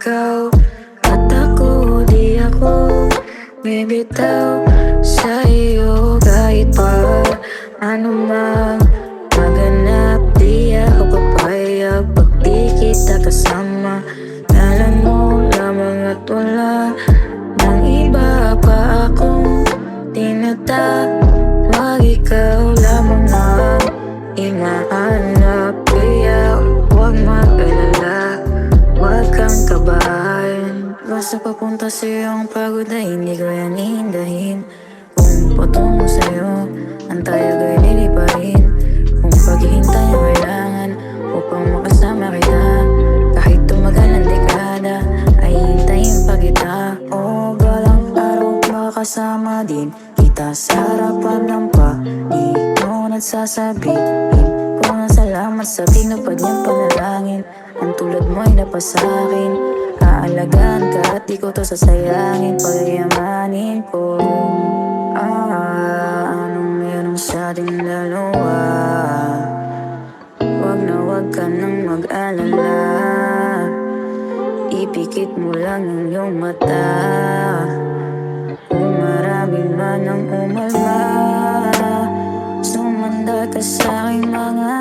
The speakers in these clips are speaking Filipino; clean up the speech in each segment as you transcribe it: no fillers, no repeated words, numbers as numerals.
ikaw at ako, di ako bibitaw sa iyo. Kahit pa ano mang maganap, di ako papayag pag di kita kasama. Dalan mo lamang at wala ng iba pa akong tinatawag. Ikaw lamang ang inahanap, kaya huwag mag-alala, huwag kang kabahan. Basta papunta sa'yo ang pagod na hindi ko yan ihindahin. Kung patungo sa'yo ang tayag ay liliparin. Kung paghihintay ang kailangan upang makasama kita, kahit tumagal ang dekada ay hintayin pa kita. O balang araw makasama din kita sa harapan ng di mo nagsasabihin ko na salamat sa tinupad niyang panalangin. Ang tulad mo ay napasakin, aalagaan ka at di ko to sasayangin. Pagayamanin ko anong meron sa ating dalawa. Wag na wag ka nang mag-alala, ipikit mo lang ang iyong mata. Kung marami man ang umalma, sumanda ka sa aking mga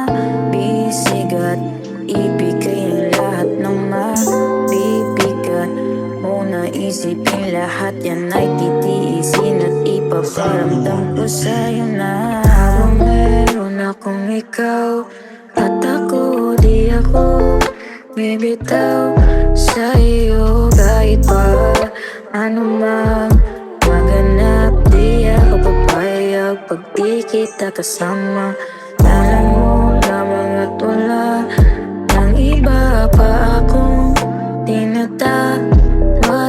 bisig at ibigay ang lahat ng mabibigat. Muna isipin lahat yan ay titiisin at ipaparamdam ko sa'yo na habang meron akong ikaw at ako, di ako bibitaw sa iyo. Kahit pa ano mang maganap, di ako papayag pag di kita kasama. Dalan mo lamang at wala ng iba pa akong tinatawag.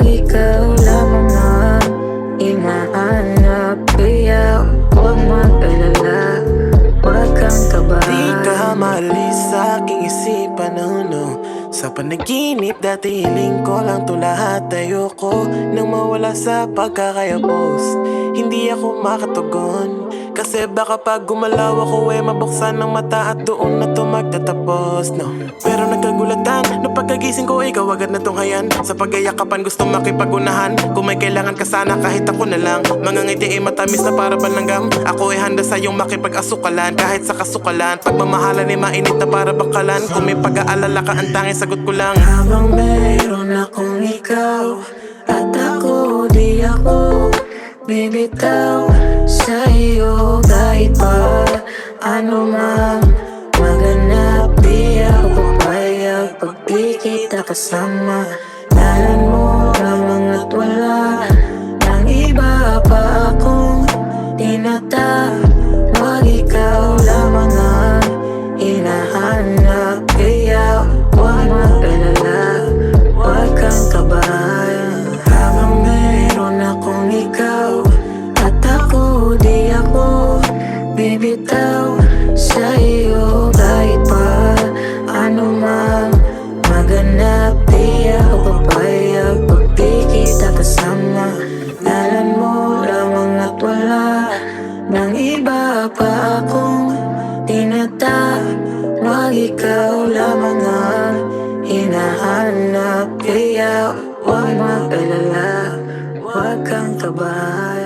Ikaw lamang ang inahanap, kaya huwag mag-alala, huwag kang kabahan. Di ka maalis sa aking isipan, no. Sa panaginip dati hiling ko lang to lahat. Ayoko nang mawala sa pagkakayapos. Hindi ako makatugon kasi baka pag gumalaw ako mabuksan ng mata at doon na to magtatapos, no. Pero nagkagulatan na pagkagising ko ikaw agad na tunghayan. Sa pagyayakapan gusto makipagunahan. Kung may kailangan ka sana kahit ako na lang. Mga ngiti ay matamis na para balanggam. Ako ay handa sa iyong makipag-asukalan kahit sa kasukalan. Pagmamahalan ay mainit na para bakalan. Kung may pag-aalala ka ang tanging sagot ko lang. Habang meron akong ikaw at ako, di ako bibitaw sa iyo. Kahit pa ano mang maganap, di ako papayag pag di kita kasama. Dalan mo lamang at wala ng iba pa akong tinatawag. Ikaw lamang ang hinahanap, kaya huwag mag-alala, huwag kang kabahan. Habang meron akong ikaw at ako, di ako bibitaw sa iyo. Kahit pa ano mang maganap, di ako papayag pag di kita kasama. Dalan mo lamang at wala ng iba pa akong tinatawag. Ikaw lamang ang hinahanap, kaya huwag mag-alala, huwag kang kabahan.